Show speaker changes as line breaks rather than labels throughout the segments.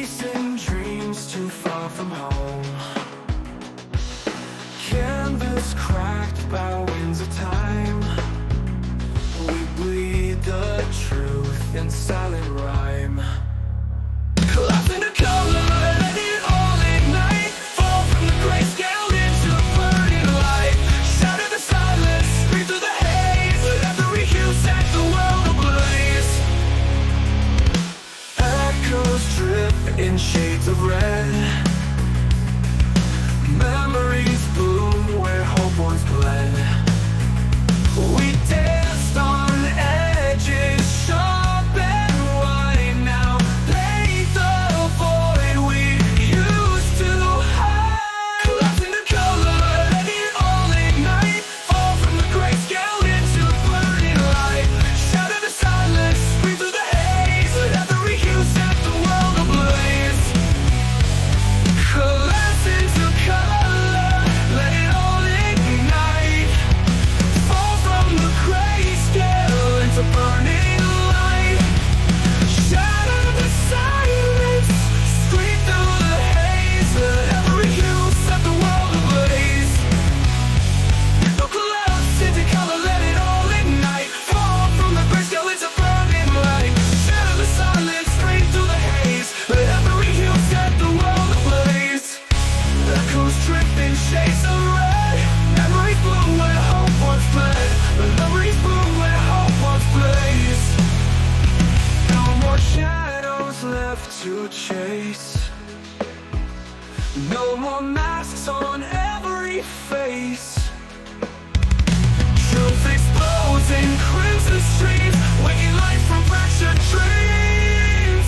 chasing dreams too far from home. Canvas cracked by winds of time. We bleed the truth in silent rhyme. Collapse into color, let it all ignite. Fall from the grayscale into burning light. Shatter the silence, scream through the haze. Let every hue set the world ablaze. Echoes drip in shades of red. Memories bloom where hope once bled. We danced on edges, sharp and wide. Now play the void we used to hide. Collapse into color, let it all ignite. Fall from the grayscale into burning light. Shatter the silence, scream through the haze. Let every hue set the world ablaze. Collapse into color, let it all ignite. Fall from the grayscale into burning light. Shatter the silence, scream through the haze. Let every hue set the world ablaze. No collapse into color, let it all ignite. Fall from the grayscale into burning light. Shatter the silence, scream through the haze. Let every hue set the world ablaze. Echoes drip in shades of red. Memories bloom where hope once fled. Memories bloom where hope once blazed. No more shadows left to chase. No more masks on every face. Truth explodes in crimson streams, waking life from fractured dreams.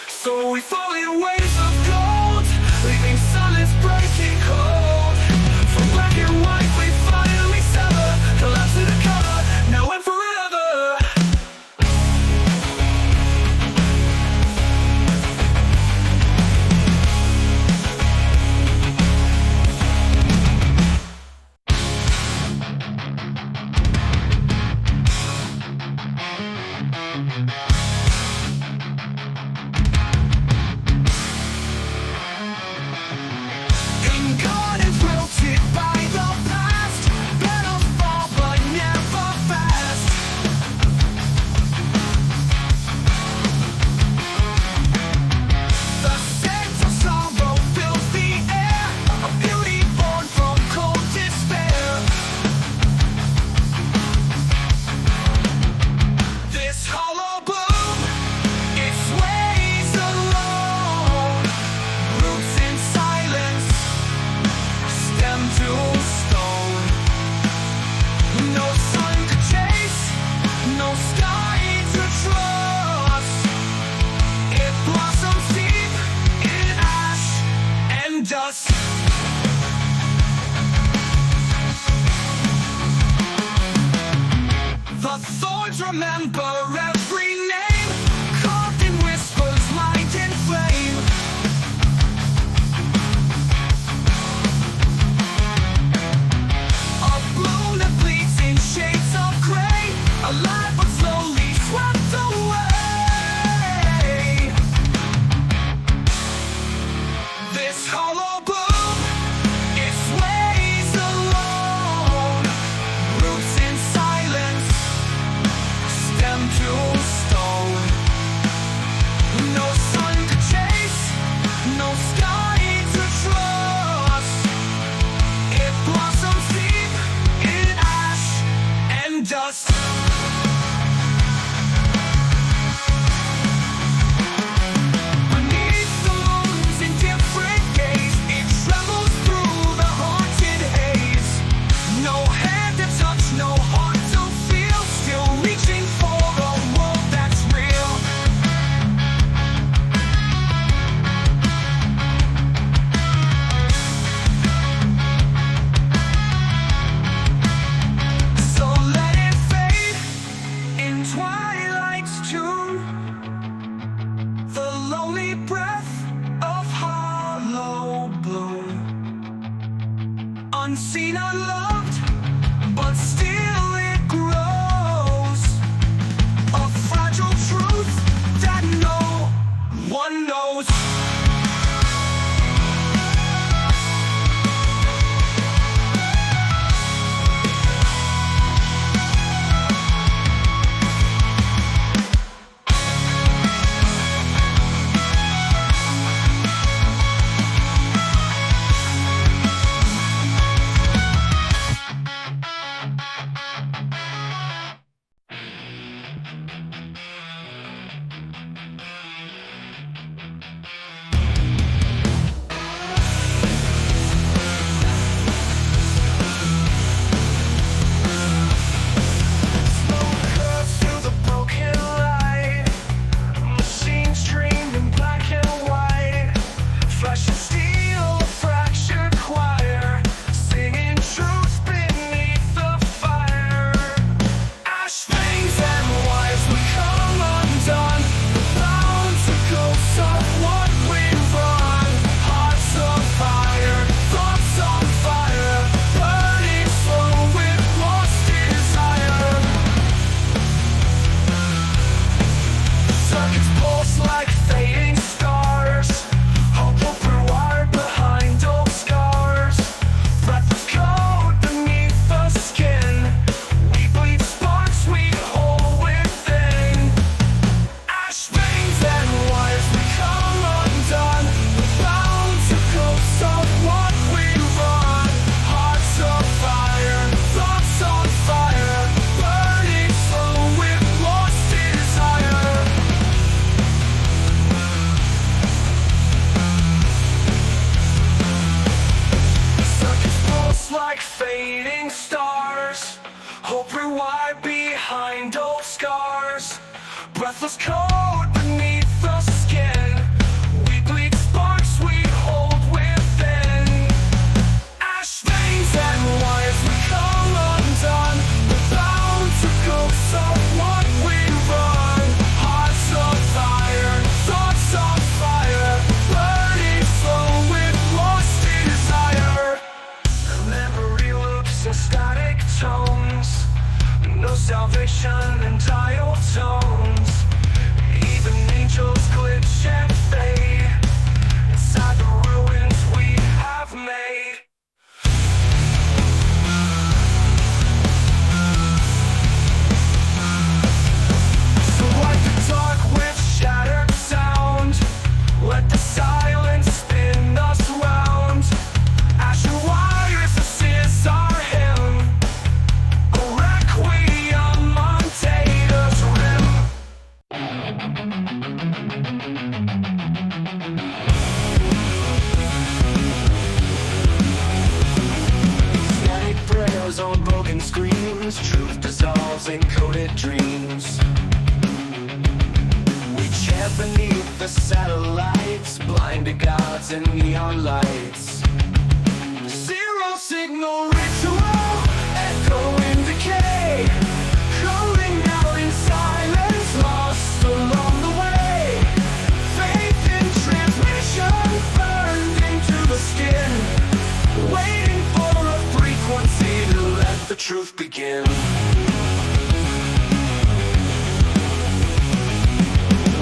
So we fall in waves of gold, leaving silence breaking cold. From black and white we finally sever. Collapse into color, now and forever. In gardens wilted by the past, petals fall but never fast. The scent of sorrow fills the air, a beauty born from cold despair. This hollow bloom, it sways alone. Roots in silence, stem to stone. No sun to chase, no sky to trust. It blossoms deep in ash and dust. The thorns remember every name, carved in whispers, lined in flame. A bloom that bleeds in shades of gray, alive but slowly swept away. This hollow bloom, it sways alone. Roots in silence, stem to stone. No sun to chase, no sky to trust. It blossoms deep in ash and dust. Beneath the moon's indifferent gaze, it travels through the haunted haze. No hand to touch, no heart to feel, still reaching for a world that's real. So let it fade in twilight's tune. The lonely breath of hollow bloom. Unseen, unloved, but still it grows. A fragile truth that no one knows. restless cold beneath the skin. We bleed sparks we hold within. Ash veins and wires we come undone. We're bound to ghosts of what we run. Hearts of fire, thoughts on fire, burning slow with lost desire. Memory loops in static tones. No salvation in dial tones. Even angels glitch and fade inside the ruins we have made. So wipe the dark with shattered sound. Let the silence spin us round. Ashen wires, this is our hymn. A requiem on Tater's rim. Static prayers on broken screens. Truth dissolves in coded dreams. We chant beneath the satellites, blinded gods and neon lights. Zero signal ritual, echoing decay, calling out in silence, lost along the way. Faith in transmission burned into the skin, waiting for a frequency to let the truth begin.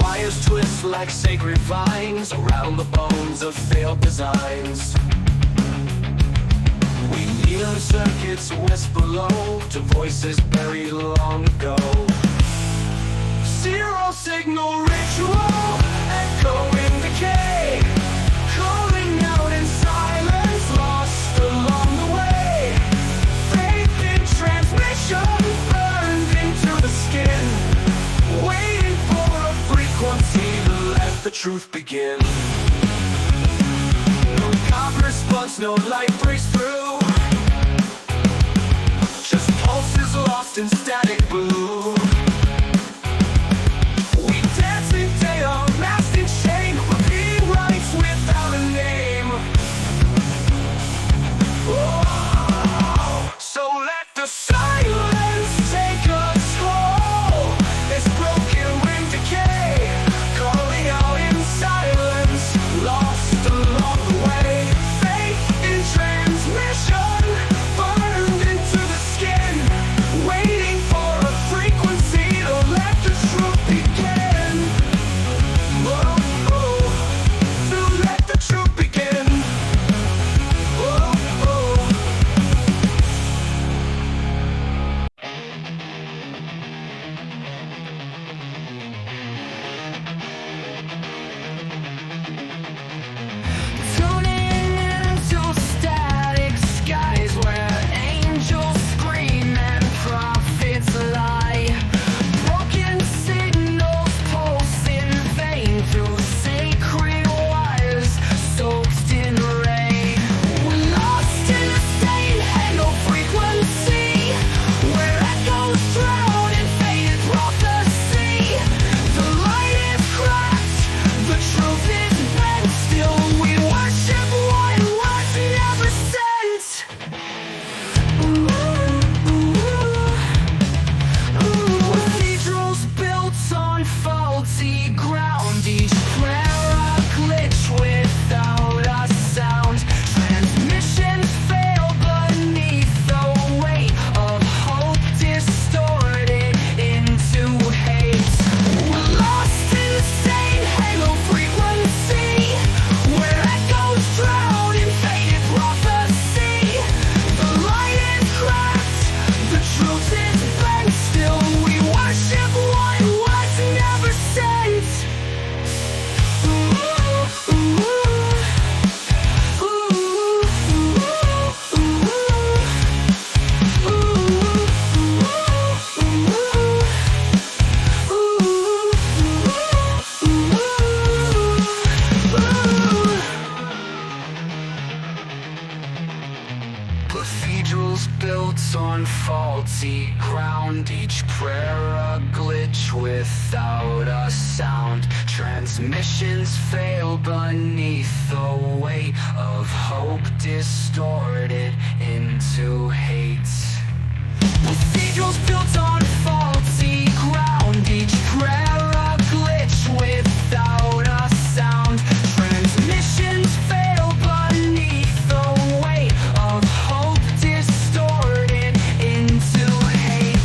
Wires twist like sacred vines around the bones of failed designs. We neon circuits whisper low to voices buried long ago. Zero signal ritual, echoing decay, calling out in silence, lost along the way. Faith in transmission burned into the skin, waiting for a frequency to let the truth begin. No copper response, no light breaks through. Just pulses lost in static blue. We dance in data, masked in shame, repeating rights without a name. Oh, so let the silence take us whole. This broken wing decay, calling out in silence, lost along the way. Faith in transmission burned into the skin, waiting for a frequency faulty ground, each prayer a glitch without a sound. Transmissions fail beneath the weight of hope, distorted into hate. Cathedrals built on faulty ground, each prayer a glitch without a sound. Transmissions fail beneath the weight of hope, distorted into hate.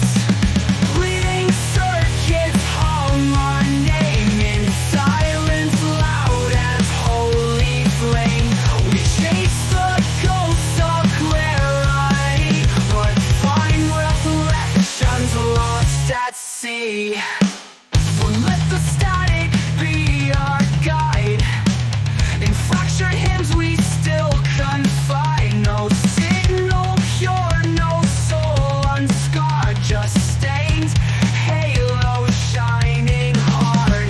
Bleeding circuits hum our name in silence, loud as holy flame. We chase the ghosts of clarity, but find reflections lost at sea. We'll let the static be our guide. In fractured hymns we still confide. No signal pure, no soul unscarred, just stains, halo shining hard.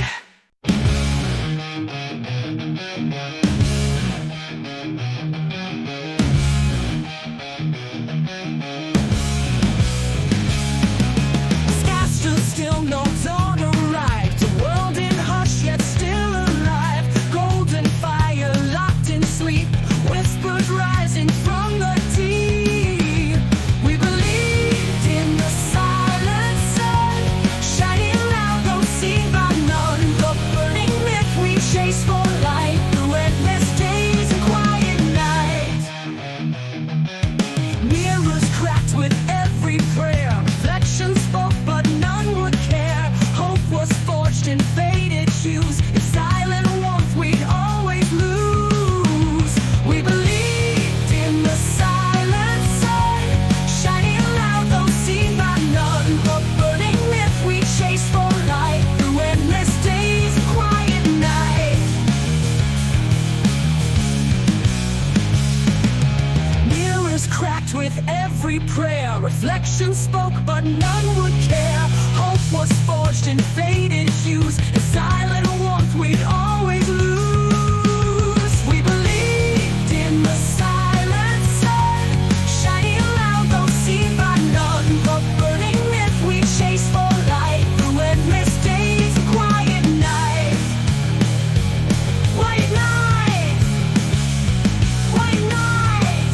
Scattered still, no dawn arrived. The world in hush yet still alive. Golden fire locked in sleep, whispers rising from the deep. We believed in the silent sun, shining loud though seen by none. The burning myth we chase for light, through endless days and quiet night. Mirrors cracked with every prayer, reflections spoke but none would care. Hope was forged in faded hues, in silent warmth we'd always lose. We believed in the silent sun, shining loud though seen by none. The burning myth we chase for light, through endless days and quiet night. Mirrors cracked with every prayer, reflections spoke but none would care. Hope was forged in faded hues, in silent warmth we'd always lose. We believed in the silent sun, shining loud though seen by none. The burning myth we chase for light, through endless days and quiet night. Quiet night, quiet night.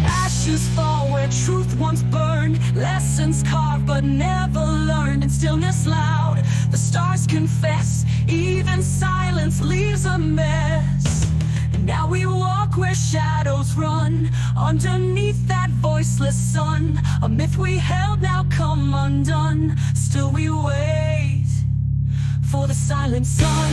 Ashes fall where truth once burned, lessons carved but never learned. In stillness loud, the stars confess, even silence leaves a mess. And now we walk where shadows run, underneath that voiceless sun. A myth we held now come undone, still we wait for the silent sun.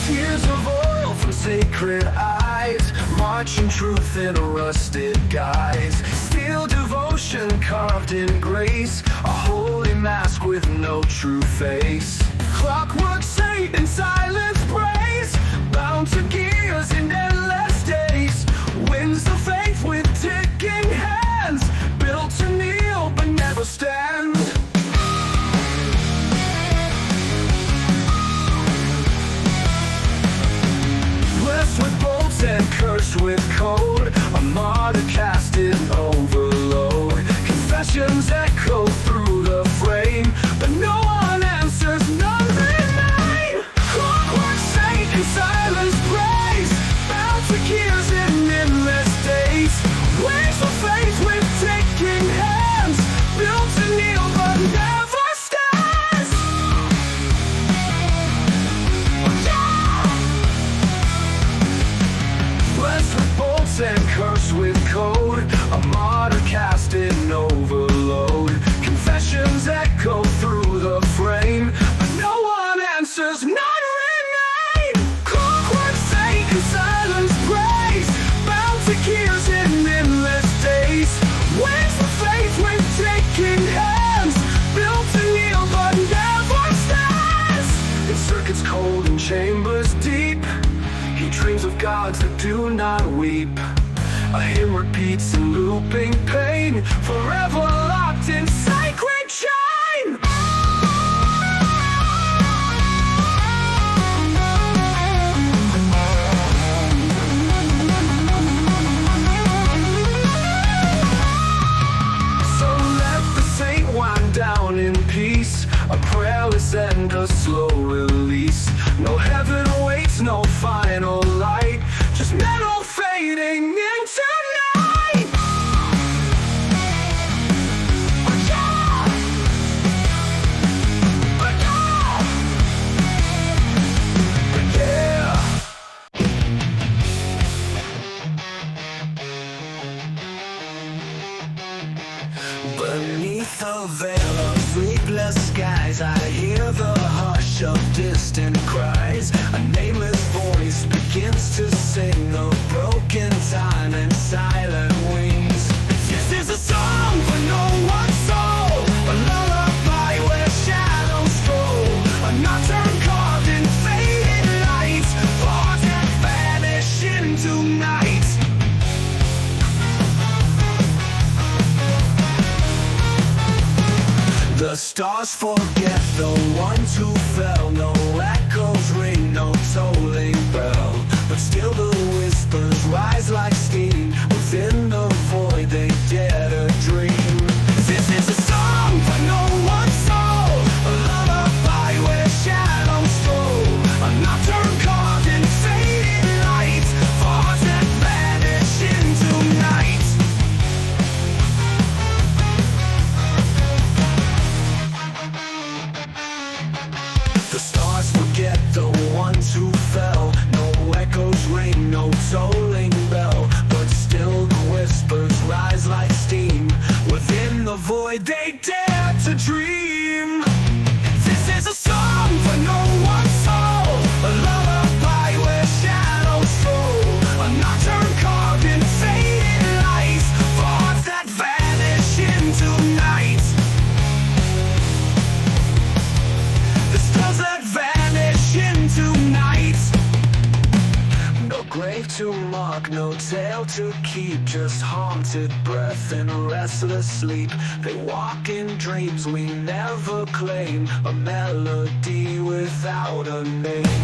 Tears of oil from sacred eyes, marching truth in a rusted guise. Steel devotion carved in grace, a holy mask with no true face. Clockwork Saint in silence praise, bound to gears in endless days. Wins the faith with ticking hands, built to kneel but never stand. Blessed with bolts and cursed with code, a martyr cast in overload. Confessions echo through the frame, but no one answers, none remain. Clockwork Saint in silence gods that do not weep. A hymn repeats in looping pain, forever locked in sacred chain. So let the saint wind down in peace, a prayerless and a slow release. No heaven awaits, no final light, just metal fading into night. Beneath the veil of sleepless skies, I hear the hush of distant cries. A nameless voice begins to sing of broken time and silent wings. This is a song for no one's soul, a lullaby where shadows stroll, a nocturne carved in faded lights, thoughts that vanish into night. The stars forget the ones who fell, no echoes ring, no tolling bell, but still the whispers rise like steam within the void they dare to dream. This is a song for no one's soul, a lullaby where shadows stroll, a nocturne carved in faded lights, thoughts that vanish into night. The stars forget the ones who fell, no echoes ring, no tolling bell, but still the whispers rise like steam within the void they dare to dream. This is a song for no one's soul, a lullaby where shadows stroll, a nocturne carved in faded lights, thoughts that vanish into night. The stars that vanish into night. No grave to mark, no tale to keep, just haunted breath and restless sleep. They walk in dreams we never claim, a melody without a name.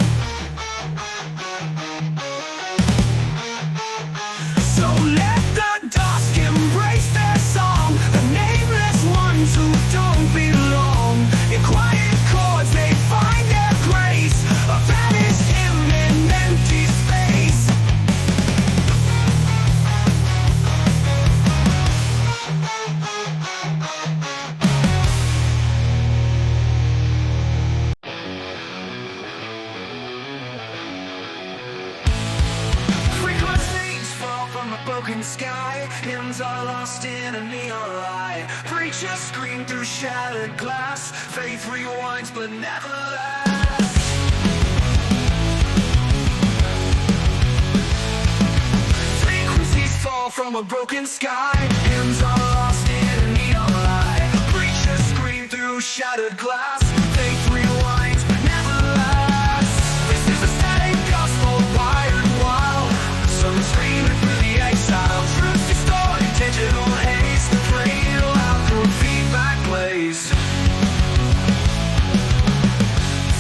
So let the dusk embrace their song, the nameless ones who don't belong. In quiet chords they find their grace, a vanished hymn in empty space. Frequent saints fall from a broken sky, hymns are lost in a neon light. Preachers scream through shattered glass, faith rewinds but never lasts. Frequencies fall from a broken sky, hymns are lost in a neon light. Preachers scream through shattered glass, faith rewinds but never lasts. This is a static gospel wired wild, some screaming through the exile, truth distorted, digital haze, playing loud through a feedback blaze.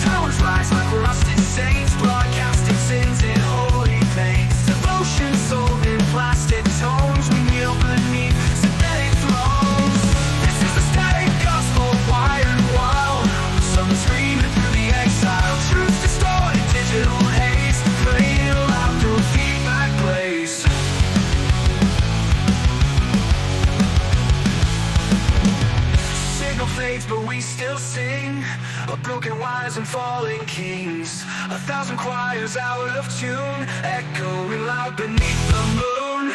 Towers rise like rusted saints, broadcasting sins in holy paints. Devotion sold in plastic tones, we kneel beneath synthetic thrones. This is the static gospel wired wild, some screaming through the exile, truth distorted, digital haze, playing loud through a feedback blaze. Signal fades but we still sing of broken wires and falling kings. 1,000 choirs out of tune, echoing loud beneath the moon.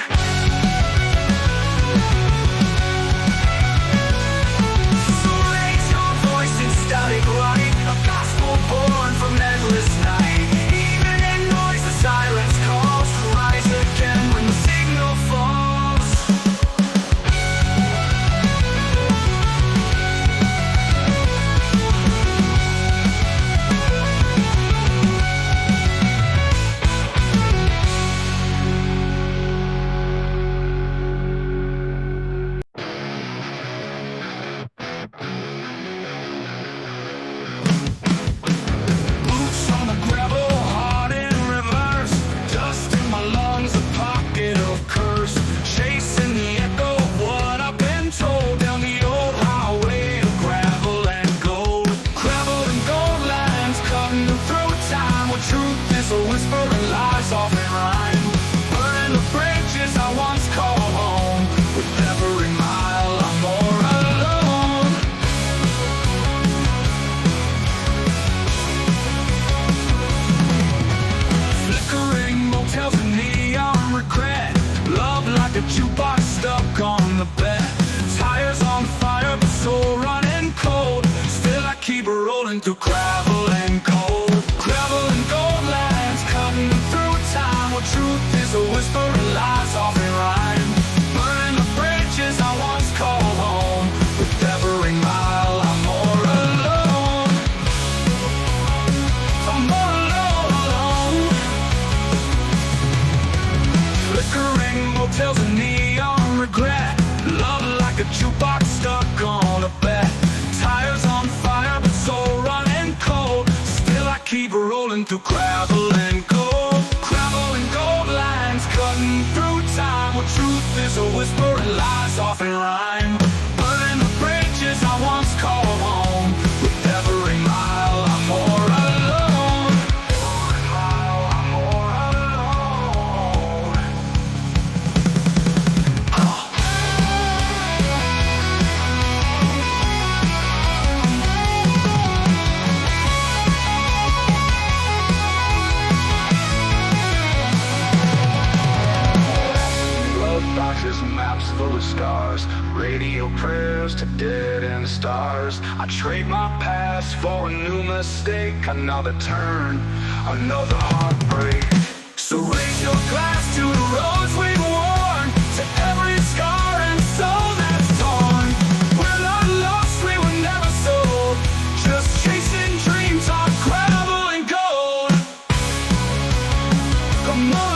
So raise your voice in static light, a gospel born from endless night. Even in noise the silence calls to rise again when the signal falls. motels and neon regret. Love like a jukebox stuck on the bed. Tires on fire but soul running cold. Still I keep rolling through gravel and cold. Gravel and Goldlines cutting through time. Where truth is a whisper and lies off in rhyme. Burning the bridges I once called home. With every mile I'm more alone. I'm more alone. Flickering motels and neon regret. Love like a jukebox stuck on a bed. Tires on fire but soul running cold. Still I keep rolling through gravel and gold. Gravel and gold lines cutting through time. Where truth is a whisper and lies off in rhyme. Burning the bridges I once called home. With every mile I'm more alone. Every mile I'm more alone. Boxes, maps full of scars. Radio prayers to dead end stars. I trade my past for a new mistake. Another turn, another heartbreak. So raise your glass to the roads we've worn. To every scar and soul that's torn. We're not lost, we were never sold. Just chasing dreams on gravel and gold. Come on.